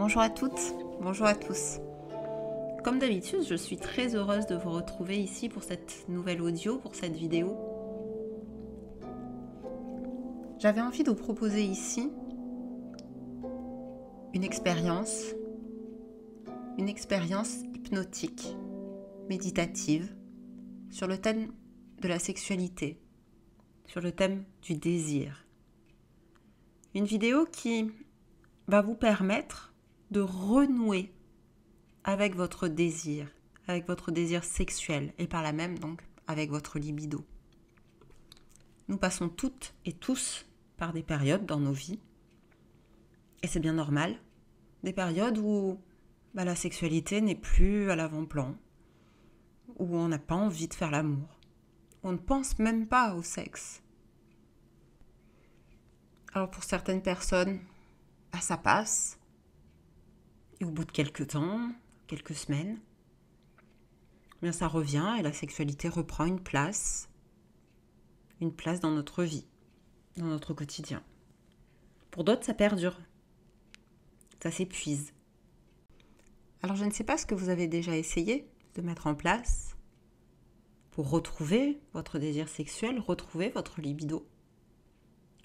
Bonjour à toutes, bonjour à tous. Comme d'habitude, je suis très heureuse de vous retrouver ici pour cette nouvelle audio, pour cette vidéo. J'avais envie de vous proposer ici une expérience hypnotique, méditative, sur le thème de la sexualité, sur le thème du désir. Une vidéo qui va vous permettre de renouer avec votre désir sexuel et par là même donc avec votre libido. Nous passons toutes et tous par des périodes dans nos vies, et c'est bien normal, des périodes où la sexualité n'est plus à l'avant-plan, où on n'a pas envie de faire l'amour, on ne pense même pas au sexe. Alors pour certaines personnes, ça passe, et au bout de quelques temps, quelques semaines, ça revient et la sexualité reprend une place dans notre vie, dans notre quotidien. Pour d'autres, ça perdure, ça s'épuise. Alors je ne sais pas ce que vous avez déjà essayé de mettre en place pour retrouver votre désir sexuel, retrouver votre libido.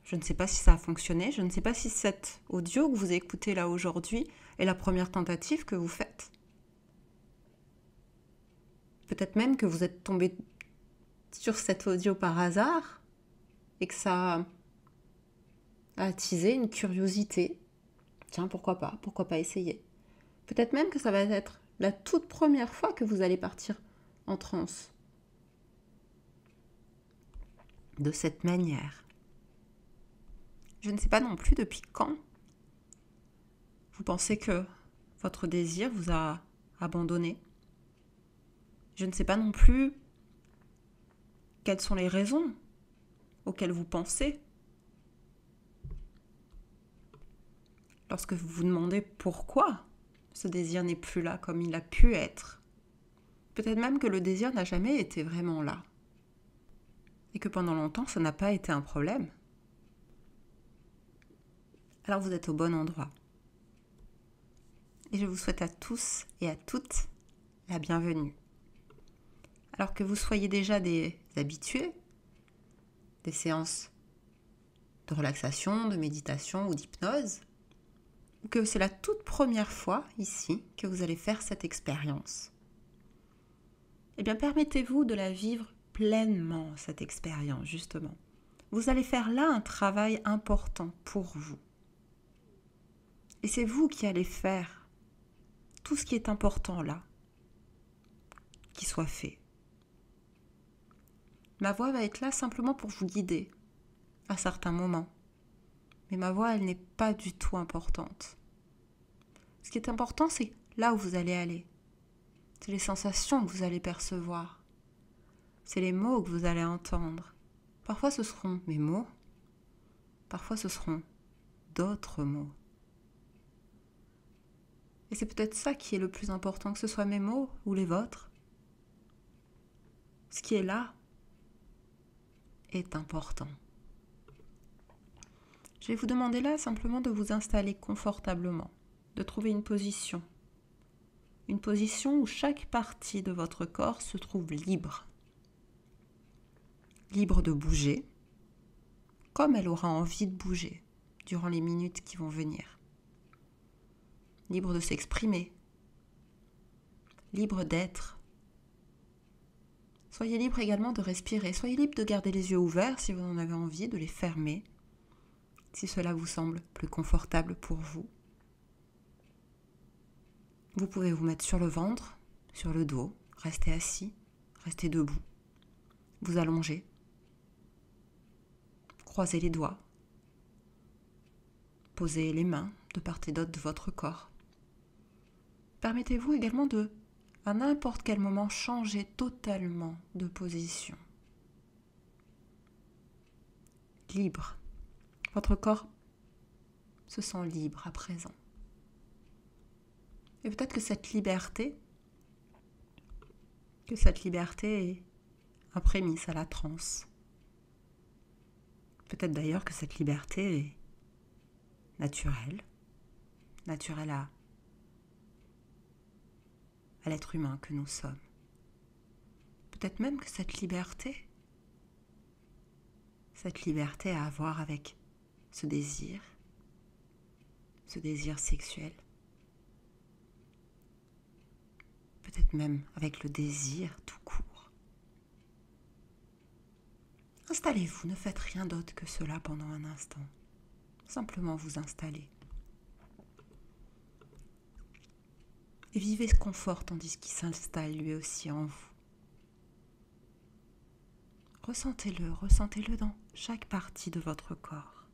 Je ne sais pas si ça a fonctionné, je ne sais pas si cet audio que vous écoutez là aujourd'hui est la première tentative que vous faites. Peut-être même que vous êtes tombé sur cet audio par hasard et que ça a attisé une curiosité. Tiens, pourquoi pas essayer. Peut-être même que ça va être la toute première fois que vous allez partir en transe. De cette manière. Je ne sais pas non plus depuis quand vous pensez que votre désir vous a abandonné. Je ne sais pas non plus quelles sont les raisons auxquelles vous pensez. Lorsque vous vous demandez pourquoi ce désir n'est plus là comme il a pu être. Peut-être même que le désir n'a jamais été vraiment là. Et que pendant longtemps, ça n'a pas été un problème. Alors vous êtes au bon endroit. Et je vous souhaite à tous et à toutes la bienvenue. Alors que vous soyez déjà des habitués, des séances de relaxation, de méditation ou d'hypnose, ou que c'est la toute première fois ici que vous allez faire cette expérience, eh bien permettez-vous de la vivre pleinement, cette expérience justement. Vous allez faire là un travail important pour vous. Et c'est vous qui allez faire tout ce qui est important là, qui soit fait. Ma voix va être là simplement pour vous guider à certains moments. Mais ma voix, elle n'est pas du tout importante. Ce qui est important, c'est là où vous allez aller. C'est les sensations que vous allez percevoir. C'est les mots que vous allez entendre. Parfois, ce seront mes mots. Parfois, ce seront d'autres mots. Et c'est peut-être ça qui est le plus important, que ce soit mes mots ou les vôtres. Ce qui est là est important. Je vais vous demander là simplement de vous installer confortablement, de trouver une position où chaque partie de votre corps se trouve libre. Libre de bouger, comme elle aura envie de bouger durant les minutes qui vont venir. Libre de s'exprimer, libre d'être. Soyez libre également de respirer, soyez libre de garder les yeux ouverts si vous en avez envie, de les fermer, si cela vous semble plus confortable pour vous. Vous pouvez vous mettre sur le ventre, sur le dos, rester assis, rester debout, vous allonger, croiser les doigts, poser les mains de part et d'autre de votre corps. Permettez-vous également de, à n'importe quel moment, changer totalement de position. Libre. Votre corps se sent libre à présent. Et peut-être que cette liberté est un prémisse à la transe. Peut-être d'ailleurs que cette liberté est naturelle à l'être humain que nous sommes. Peut-être même que cette liberté à avoir avec ce désir sexuel, peut-être même avec le désir tout court. Installez-vous, ne faites rien d'autre que cela pendant un instant. Simplement vous installer. Et vivez ce confort tandis qu'il s'installe lui aussi en vous. Ressentez-le dans chaque partie de votre corps.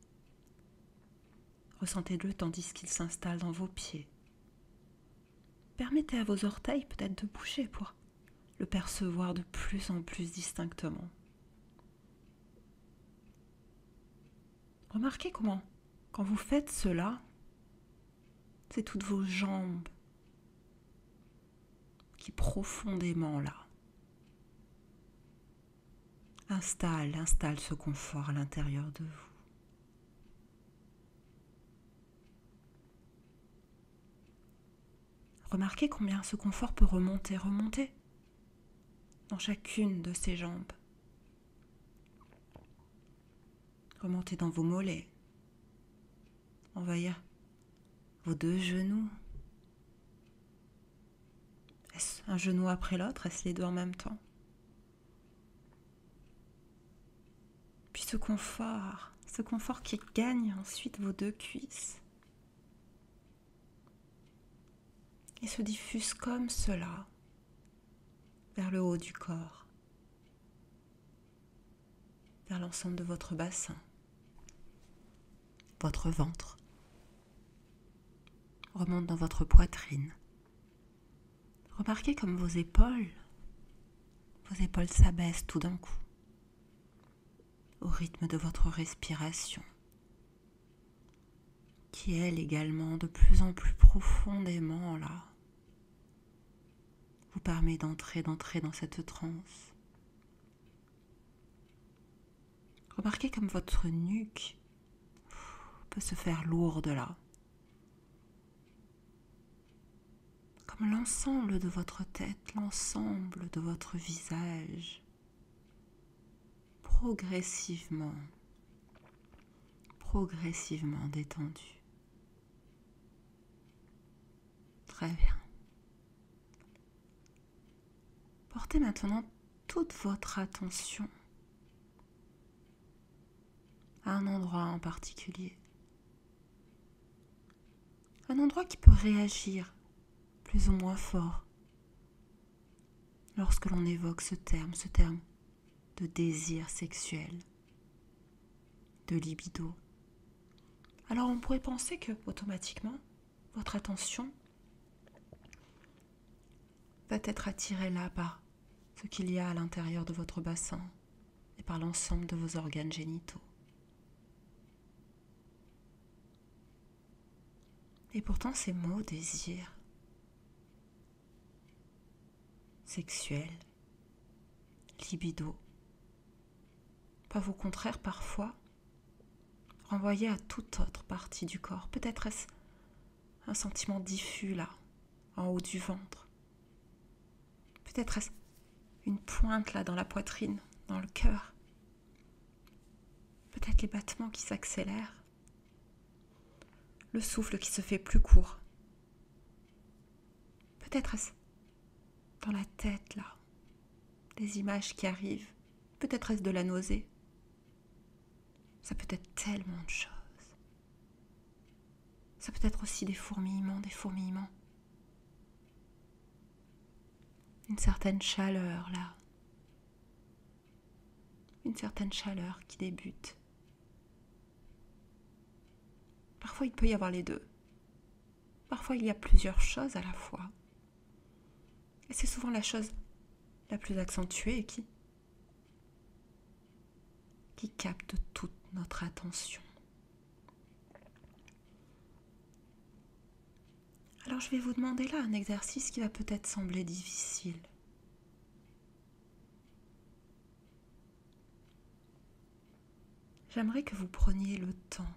Ressentez-le tandis qu'il s'installe dans vos pieds. Permettez à vos orteils peut-être de bouger pour le percevoir de plus en plus distinctement. Remarquez comment, quand vous faites cela, c'est toutes vos jambes qui profondément là installe ce confort à l'intérieur de vous. Remarquez combien ce confort peut remonter dans chacune de ces jambes. Remonter dans vos mollets, envahir vos deux genoux. Est-ce un genou après l'autre? Est-ce les deux en même temps? Puis ce confort qui gagne ensuite vos deux cuisses et se diffuse comme cela vers le haut du corps, vers l'ensemble de votre bassin, votre ventre, remonte dans votre poitrine. Remarquez comme vos épaules s'abaissent tout d'un coup, au rythme de votre respiration, qui elle également de plus en plus profondément là, vous permet d'entrer dans cette transe. Remarquez comme votre nuque peut se faire lourde là, comme l'ensemble de votre tête, l'ensemble de votre visage, progressivement détendu. Très bien. Portez maintenant toute votre attention à un endroit en particulier. Un endroit qui peut réagir plus ou moins fort lorsque l'on évoque ce terme de désir sexuel, de libido. Alors on pourrait penser que automatiquement votre attention va être attirée là par ce qu'il y a à l'intérieur de votre bassin et par l'ensemble de vos organes génitaux. Et pourtant ces mots désir sexuel, libido, peuvent au contraire parfois renvoyer à toute autre partie du corps. Peut-être est-ce un sentiment diffus là, en haut du ventre. Peut-être est-ce une pointe là dans la poitrine, dans le cœur. Peut-être les battements qui s'accélèrent. Le souffle qui se fait plus court. Peut-être est-ce dans la tête là, des images qui arrivent. Peut-être est-ce de la nausée. Ça peut être tellement de choses. Ça peut être aussi des fourmillements. Une certaine chaleur là. Une certaine chaleur qui débute. Parfois il peut y avoir les deux. Parfois il y a plusieurs choses à la fois. Et c'est souvent la chose la plus accentuée qui capte toute notre attention. Alors je vais vous demander là un exercice qui va peut-être sembler difficile. J'aimerais que vous preniez le temps,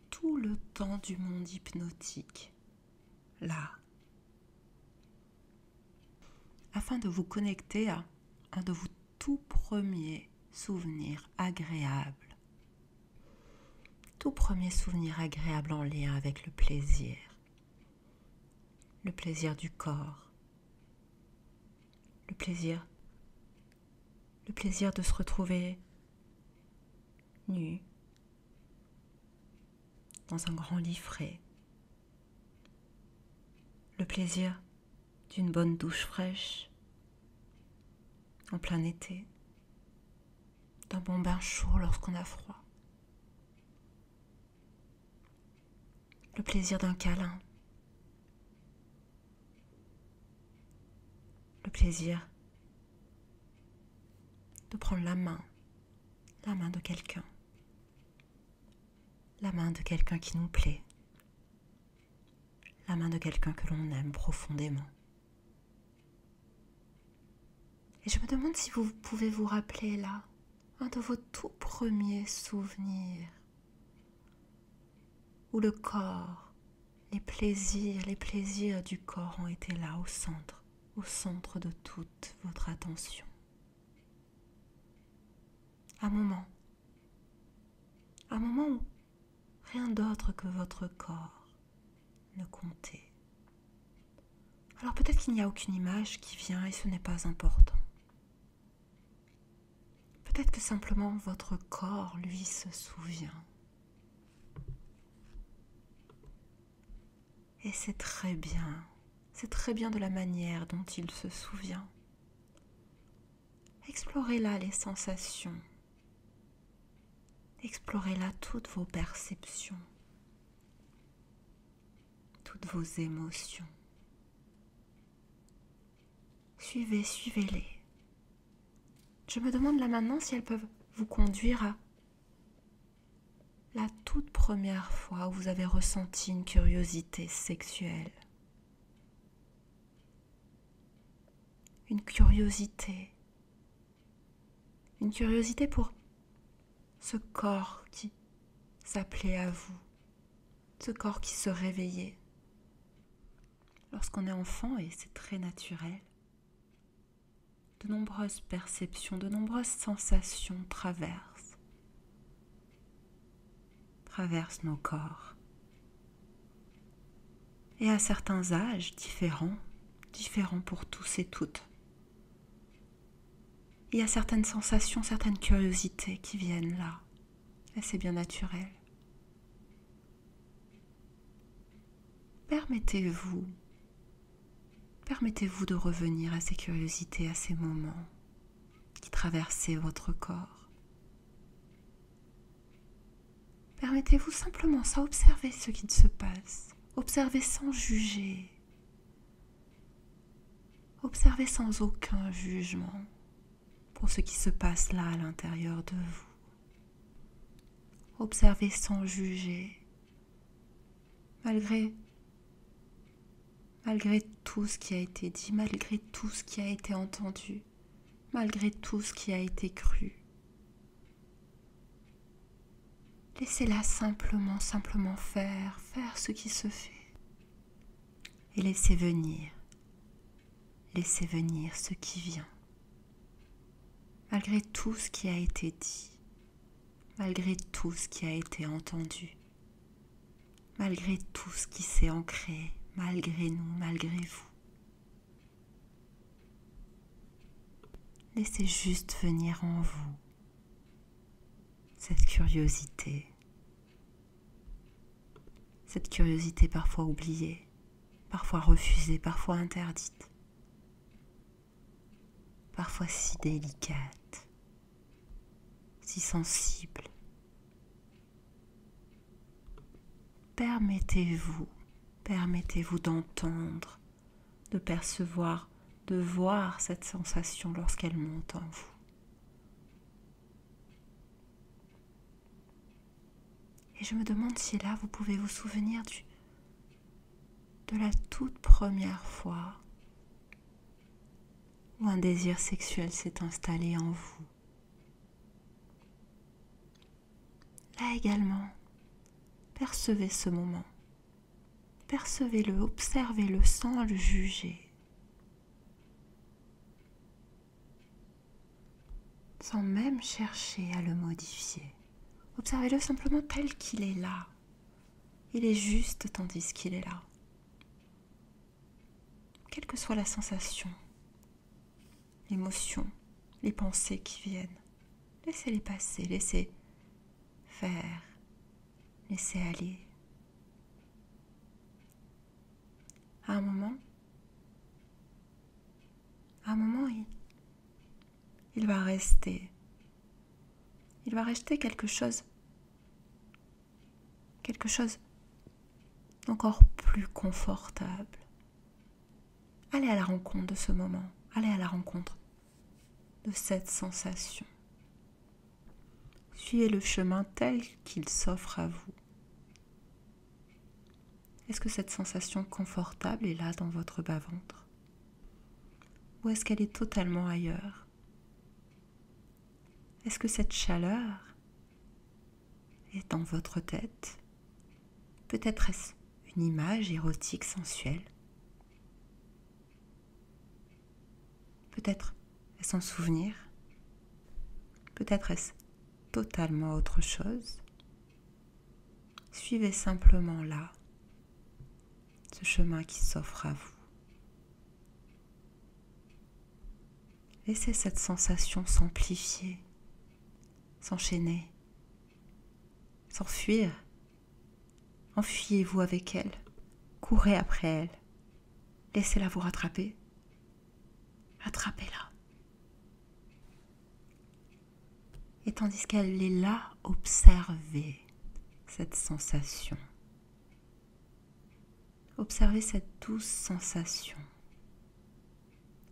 tout le temps du monde hypnotique, là, afin de vous connecter à un de vos tout premiers souvenirs agréables. Tout premier souvenir agréable en lien avec le plaisir du corps, le plaisir de se retrouver nu dans un grand lit frais, le plaisir d'une bonne douche fraîche en plein été, d'un bon bain chaud lorsqu'on a froid, le plaisir d'un câlin, le plaisir de prendre la main de quelqu'un, la main de quelqu'un qui nous plaît, la main de quelqu'un que l'on aime profondément. Et je me demande si vous pouvez vous rappeler là un de vos tout premiers souvenirs où le corps, les plaisirs du corps ont été là au centre de toute votre attention. Un moment où rien d'autre que votre corps ne comptait. Alors peut-être qu'il n'y a aucune image qui vient et ce n'est pas important. Peut-être que simplement votre corps, lui, se souvient. Et c'est très bien de la manière dont il se souvient. Explorez là les sensations. Explorez là toutes vos perceptions, toutes vos émotions. Suivez-les. Je me demande là maintenant si elles peuvent vous conduire à la toute première fois où vous avez ressenti une curiosité sexuelle. Une curiosité pour ce corps qui s'appelait à vous, ce corps qui se réveillait. Lorsqu'on est enfant, et c'est très naturel, de nombreuses perceptions, de nombreuses sensations traversent nos corps. Et à certains âges différents pour tous et toutes, il y a certaines sensations, certaines curiosités qui viennent là. Et c'est bien naturel. Permettez-vous de revenir à ces curiosités, à ces moments qui traversaient votre corps. Permettez-vous simplement ça, observer ce qui se passe. Observez sans juger. Observez sans aucun jugement pour ce qui se passe là à l'intérieur de vous. Observez sans juger, malgré tout ce qui a été dit, malgré tout ce qui a été entendu, malgré tout ce qui a été cru. Laissez-la simplement faire ce qui se fait. Et laissez venir ce qui vient. Malgré tout ce qui a été dit, malgré tout ce qui a été entendu, malgré tout ce qui s'est ancré, malgré nous, malgré vous. Laissez juste venir en vous cette curiosité parfois oubliée, parfois refusée, parfois interdite, parfois si délicate, si sensible. Permettez-vous d'entendre, de percevoir, de voir cette sensation lorsqu'elle monte en vous. Et je me demande si là vous pouvez vous souvenir de la toute première fois où un désir sexuel s'est installé en vous. Là également, percevez ce moment. Percevez-le, observez-le sans le juger. sans même chercher à le modifier. Observez-le simplement tel qu'il est là. Il est juste tandis qu'il est là. Quelle que soit la sensation, l'émotion, les pensées qui viennent, laissez-les passer, laissez faire, laissez aller. À un moment, il va rester quelque chose d'encore plus confortable. Allez à la rencontre de ce moment, allez à la rencontre de cette sensation. Suivez le chemin tel qu'il s'offre à vous. Est-ce que cette sensation confortable est là dans votre bas-ventre? Ou est-ce qu'elle est totalement ailleurs? Est-ce que cette chaleur est dans votre tête? Peut-être est-ce une image érotique sensuelle? Peut-être est-ce un souvenir? Peut-être est-ce totalement autre chose? Suivez simplement là ce chemin qui s'offre à vous. Laissez cette sensation s'amplifier, s'enchaîner, s'enfuir. Enfuyez-vous avec elle, courez après elle, laissez-la vous rattraper. Attrapez-la. Et tandis qu'elle est là, observez cette sensation. Observez cette douce sensation.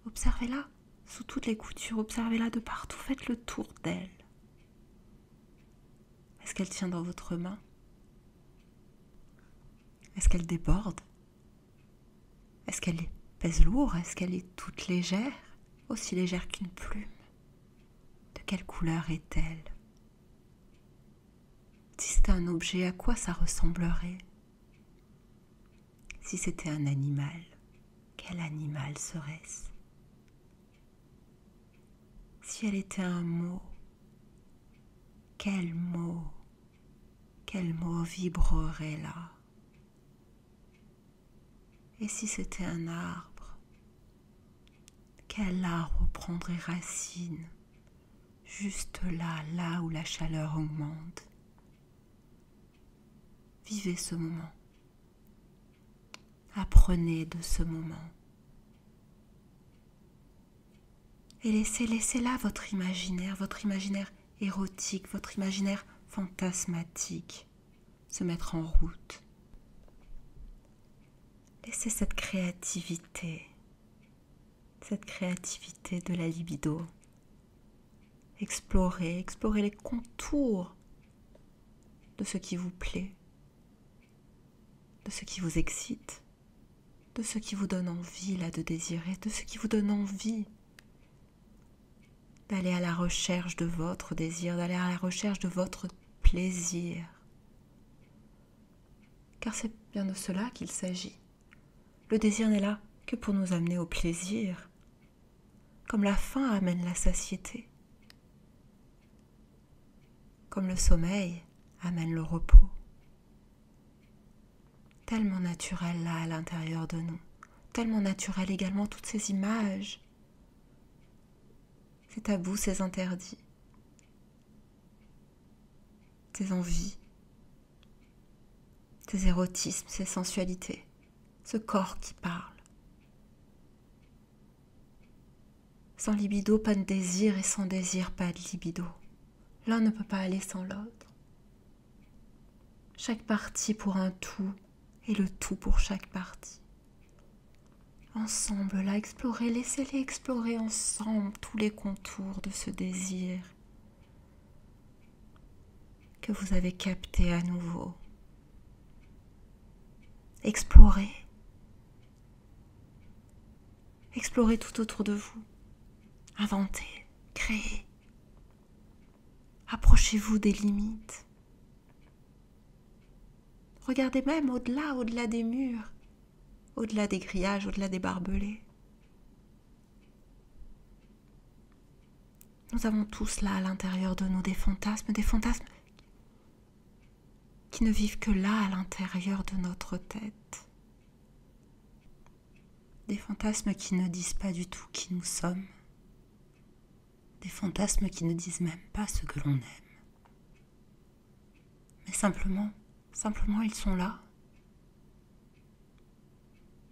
Observez-la sous toutes les coutures, observez-la de partout, faites le tour d'elle. Est-ce qu'elle tient dans votre main? Est-ce qu'elle déborde? Est-ce qu'elle pèse lourd? Est-ce qu'elle est toute légère? Aussi légère qu'une plume? De quelle couleur est-elle? Si c'était un objet, à quoi ça ressemblerait? Si c'était un animal, quel animal serait-ce? Si elle était un mot, quel mot vibrerait là? Et si c'était un arbre, quel arbre prendrait racine juste là où la chaleur augmente? Vivez ce moment. Apprenez de ce moment. Et laissez là votre imaginaire érotique, votre imaginaire fantasmatique se mettre en route. Laissez cette créativité de la libido. Explorez les contours de ce qui vous plaît, de ce qui vous excite, de ce qui vous donne envie là de désirer, de ce qui vous donne envie d'aller à la recherche de votre désir, d'aller à la recherche de votre plaisir. Car c'est bien de cela qu'il s'agit. Le désir n'est là que pour nous amener au plaisir, comme la faim amène la satiété, comme le sommeil amène le repos. Tellement naturel là à l'intérieur de nous, tellement naturel également toutes ces images, ces tabous, ces interdits, ces envies, ces érotismes, ces sensualités, ce corps qui parle. Sans libido, pas de désir, et sans désir, pas de libido. L'un ne peut pas aller sans l'autre. Chaque partie pour un tout, et le tout pour chaque partie. Ensemble, là, explorez, laissez-les explorer ensemble tous les contours de ce désir que vous avez capté à nouveau. Explorez. Explorez tout autour de vous. Inventez, créez. Approchez-vous des limites. Regardez même au-delà des murs, au-delà des grillages, au-delà des barbelés. Nous avons tous là à l'intérieur de nous des fantasmes qui ne vivent que là à l'intérieur de notre tête. Des fantasmes qui ne disent pas du tout qui nous sommes. Des fantasmes qui ne disent même pas ce que l'on aime. Mais simplement ils sont là.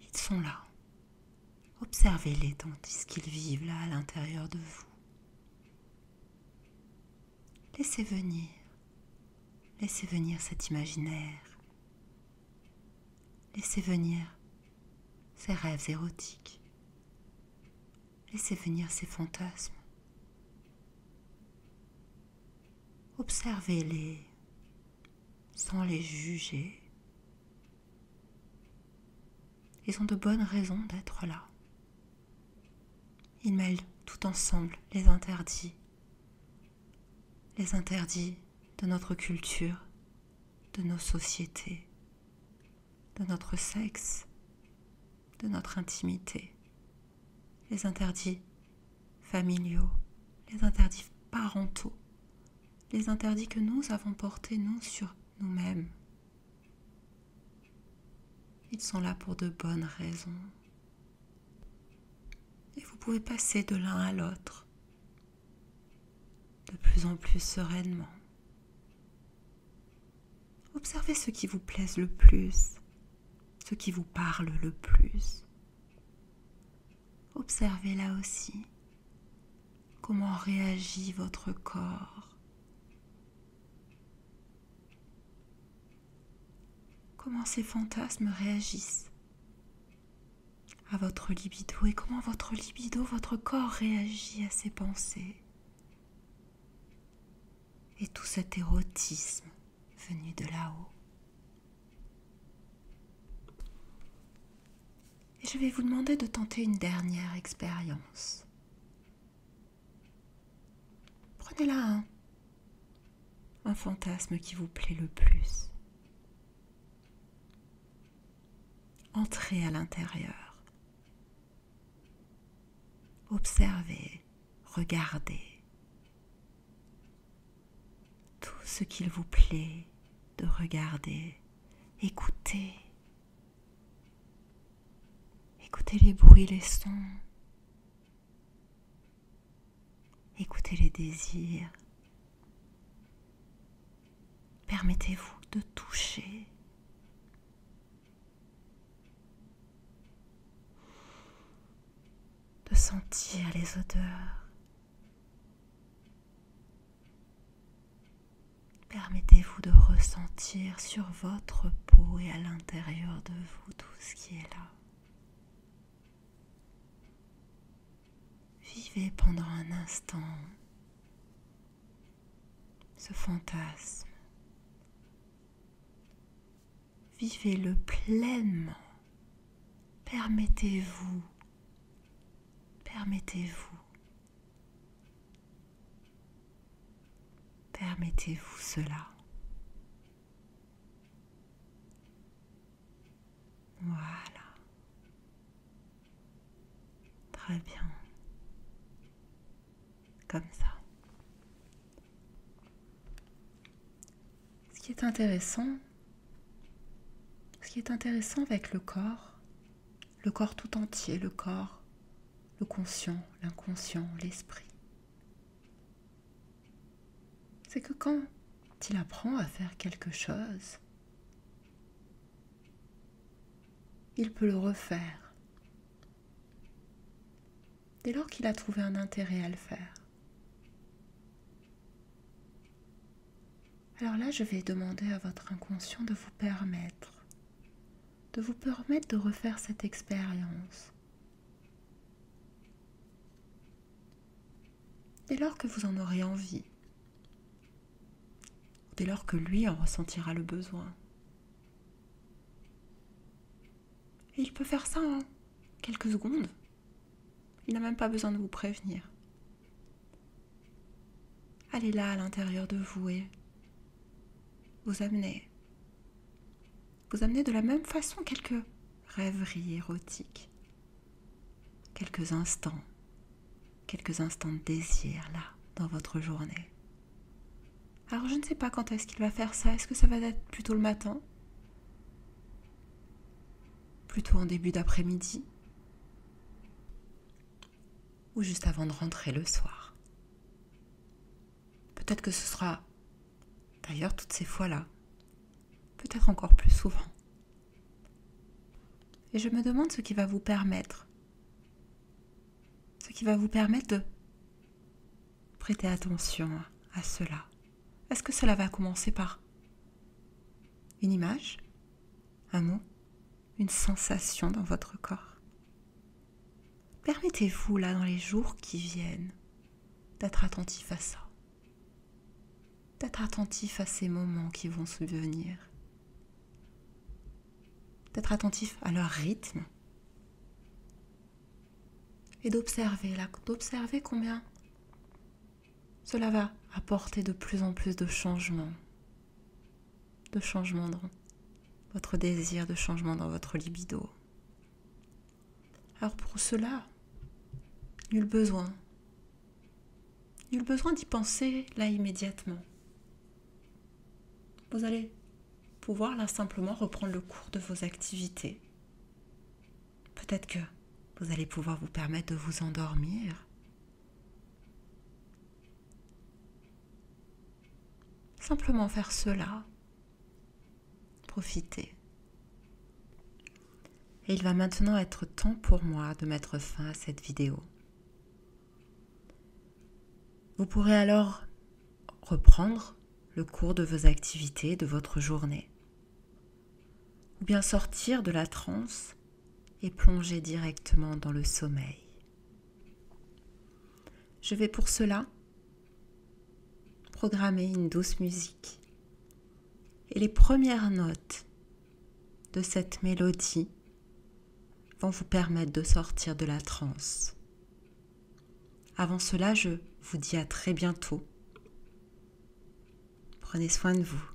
Ils sont là. Observez-les tandis qu'ils vivent là à l'intérieur de vous. Laissez venir cet imaginaire. Laissez venir ces rêves érotiques. Laissez venir ces fantasmes. Observez-les sans les juger. Ils ont de bonnes raisons d'être là. Ils mêlent tout ensemble les interdits de notre culture, de nos sociétés, de notre sexe, de notre intimité, les interdits familiaux, les interdits parentaux, les interdits que nous avons portés, nous, sur nous-mêmes. Ils sont là pour de bonnes raisons. Et vous pouvez passer de l'un à l'autre, de plus en plus sereinement. Observez ce qui vous plaise le plus, ce qui vous parle le plus. Observez là aussi comment réagit votre corps. Comment ces fantasmes réagissent à votre libido et comment votre libido, votre corps réagit à ces pensées. Et tout cet érotisme venu de là-haut. Et je vais vous demander de tenter une dernière expérience. Prenez là un fantasme qui vous plaît le plus. Entrez à l'intérieur. Observez, regardez tout ce qu'il vous plaît de regarder. Écoutez. Écoutez les bruits, les sons. Écoutez les désirs. Permettez-vous de toucher. De sentir les odeurs. Permettez-vous de ressentir sur votre peau et à l'intérieur de vous tout ce qui est là. Vivez pendant un instant ce fantasme. Vivez-le pleinement. Permettez-vous cela. Voilà. Très bien. Comme ça. Ce qui est intéressant avec le corps tout entier, le corps, le conscient, l'inconscient, l'esprit, c'est que quand il apprend à faire quelque chose, il peut le refaire dès lors qu'il a trouvé un intérêt à le faire. Alors là, je vais demander à votre inconscient de vous permettre de refaire cette expérience. Dès lors que vous en aurez envie, dès lors que lui en ressentira le besoin. Et il peut faire ça en quelques secondes. Il n'a même pas besoin de vous prévenir. Allez là à l'intérieur de vous et vous amenez de la même façon quelques rêveries érotiques, quelques instants de désir là, dans votre journée. Alors je ne sais pas quand est-ce qu'il va faire ça. Est-ce que ça va être plutôt le matin? Plutôt en début d'après-midi? Ou juste avant de rentrer le soir? Peut-être que ce sera d'ailleurs toutes ces fois-là. Peut-être encore plus souvent. Et je me demande ce qui va vous permettre de prêter attention à cela. Est-ce que cela va commencer par une image, un mot, une sensation dans votre corps? Permettez-vous, là, dans les jours qui viennent, d'être attentif à ça. D'être attentif à ces moments qui vont se venir. D'être attentif à leur rythme. Et d'observer combien cela va apporter de plus en plus de changements. De changements dans votre désir, de changements dans votre libido. Alors pour cela, nul besoin d'y penser là immédiatement. Vous allez pouvoir là simplement reprendre le cours de vos activités. Peut-être que vous allez pouvoir vous permettre de vous endormir. Simplement faire cela. Profitez. Et il va maintenant être temps pour moi de mettre fin à cette vidéo. Vous pourrez alors reprendre le cours de vos activités, de votre journée. Ou bien sortir de la transe et plonger directement dans le sommeil. Je vais pour cela programmer une douce musique. Et les premières notes de cette mélodie vont vous permettre de sortir de la transe. Avant cela, je vous dis à très bientôt. Prenez soin de vous.